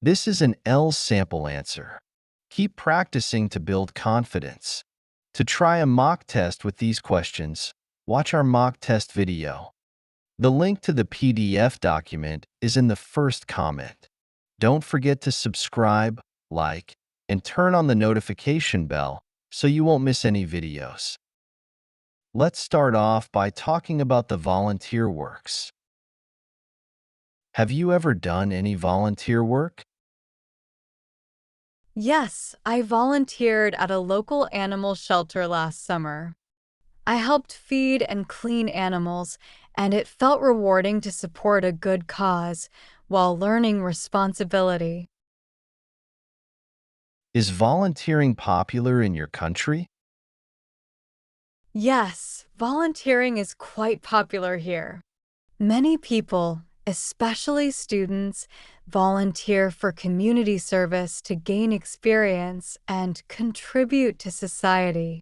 This is an L sample answer. Keep practicing to build confidence. To try a mock test with these questions, watch our mock test video. The link to the PDF document is in the first comment. Don't forget to subscribe, like, and turn on the notification bell so you won't miss any videos. Let's start off by talking about the volunteer works. Have you ever done any volunteer work? Yes, I volunteered at a local animal shelter last summer. I helped feed and clean animals, and it felt rewarding to support a good cause while learning responsibility. Is volunteering popular in your country? Yes, volunteering is quite popular here. Many people, especially students, volunteer for community service to gain experience and contribute to society.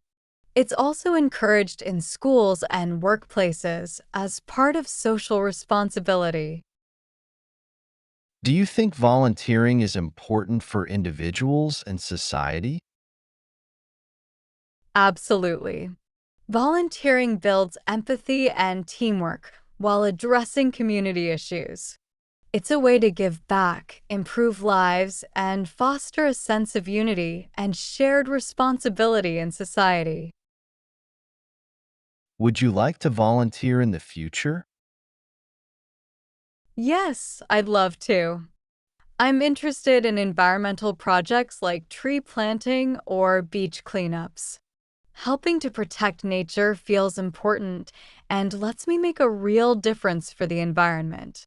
It's also encouraged in schools and workplaces as part of social responsibility. Do you think volunteering is important for individuals and society? Absolutely. Volunteering builds empathy and teamwork while addressing community issues. It's a way to give back, improve lives, and foster a sense of unity and shared responsibility in society. Would you like to volunteer in the future? Yes, I'd love to. I'm interested in environmental projects like tree planting or beach cleanups. Helping to protect nature feels important and lets me make a real difference for the environment.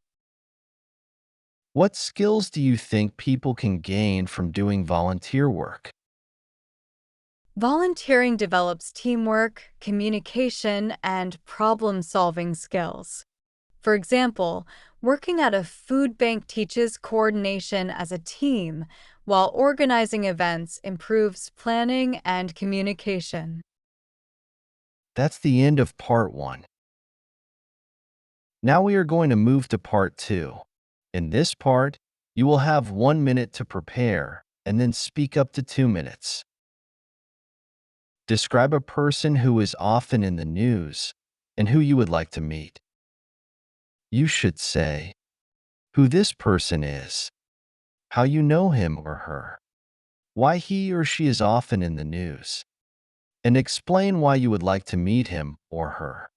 What skills do you think people can gain from doing volunteer work? Volunteering develops teamwork, communication, and problem solving skills. For example, working at a food bank teaches coordination as a team, while organizing events improves planning and communication. That's the end of part 1. Now we are going to move to part 2. In this part, you will have 1 minute to prepare and then speak up to 2 minutes. Describe a person who is often in the news and who you would like to meet. You should say who this person is, how you know him or her, why he or she is often in the news, and explain why you would like to meet him or her.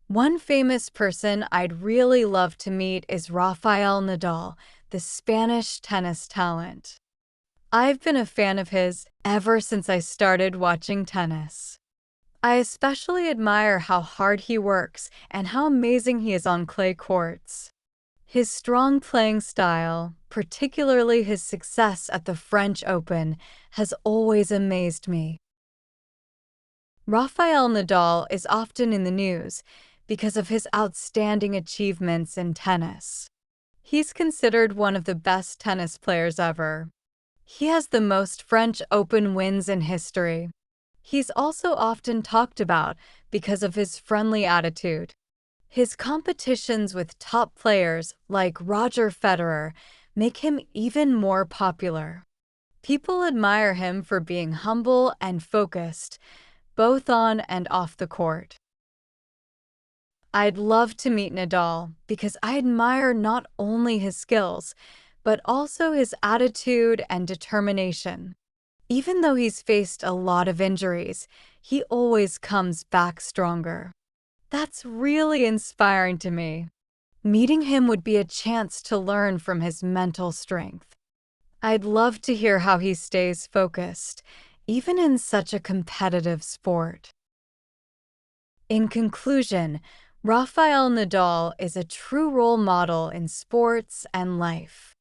One famous person I'd really love to meet is Rafael Nadal, the Spanish tennis talent. I've been a fan of his ever since I started watching tennis. I especially admire how hard he works and how amazing he is on clay courts. His strong playing style, particularly his success at the French Open, has always amazed me. Rafael Nadal is often in the news because of his outstanding achievements in tennis. He's considered one of the best tennis players ever. He has the most French Open wins in history. He's also often talked about because of his friendly attitude. His competitions with top players like Roger Federer make him even more popular. People admire him for being humble and focused, both on and off the court. I'd love to meet Nadal because I admire not only his skills, but also his attitude and determination. Even though he's faced a lot of injuries, he always comes back stronger. That's really inspiring to me. Meeting him would be a chance to learn from his mental strength. I'd love to hear how he stays focused, even in such a competitive sport. In conclusion, Rafael Nadal is a true role model in sports and life.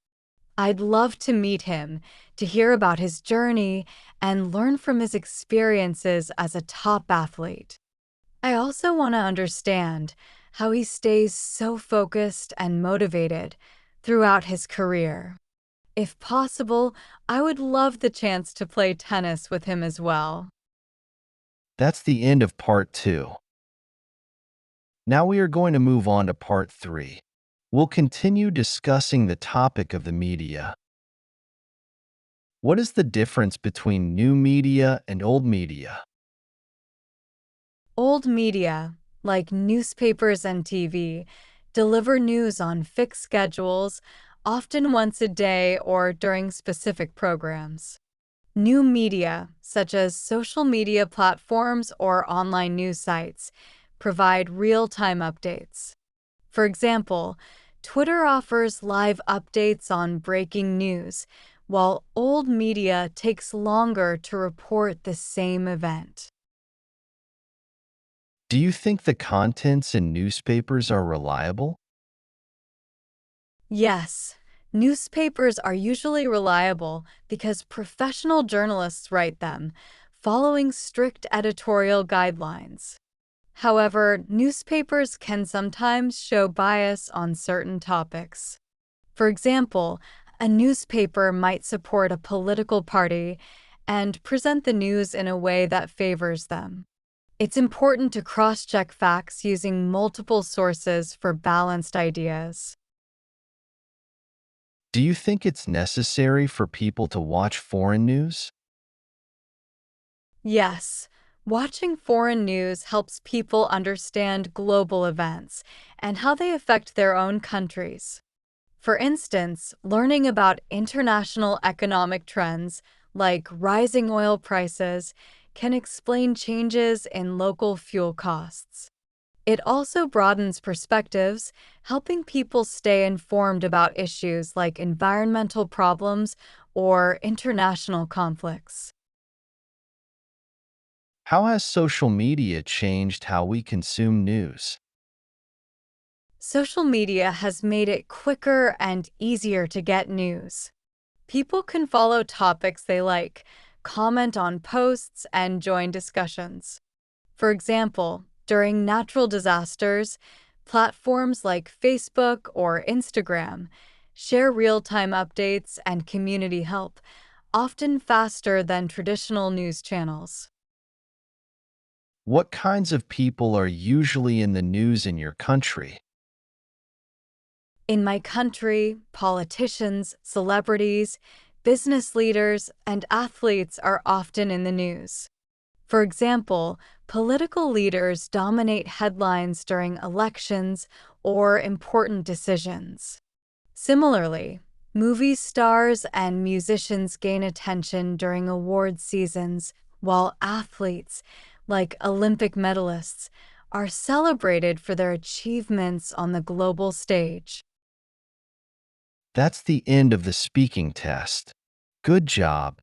I'd love to meet him, to hear about his journey, and learn from his experiences as a top athlete. I also want to understand how he stays so focused and motivated throughout his career. If possible, I would love the chance to play tennis with him as well. That's the end of part 2. Now we are going to move on to part 3. We'll continue discussing the topic of the media. What is the difference between new media and old media? Old media, like newspapers and TV, deliver news on fixed schedules, often once a day or during specific programs. New media, such as social media platforms or online news sites, provide real-time updates. For example, Twitter offers live updates on breaking news, while old media takes longer to report the same event. Do you think the contents in newspapers are reliable? Yes, newspapers are usually reliable because professional journalists write them, following strict editorial guidelines. However, newspapers can sometimes show bias on certain topics. For example, a newspaper might support a political party and present the news in a way that favors them. It's important to cross-check facts using multiple sources for balanced ideas. Do you think it's necessary for people to watch foreign news? Yes, watching foreign news helps people understand global events and how they affect their own countries. For instance, learning about international economic trends like rising oil prices can explain changes in local fuel costs. It also broadens perspectives, helping people stay informed about issues like environmental problems or international conflicts. How has social media changed how we consume news? Social media has made it quicker and easier to get news. People can follow topics they like, comment on posts, and join discussions. For example, during natural disasters, platforms like Facebook or Instagram share real-time updates and community help, often faster than traditional news channels. What kinds of people are usually in the news in your country? In my country, politicians, celebrities, business leaders, and athletes are often in the news. For example, political leaders dominate headlines during elections or important decisions. Similarly, movie stars and musicians gain attention during award seasons, while athletes, like Olympic medalists, are celebrated for their achievements on the global stage. That's the end of the speaking test. Good job.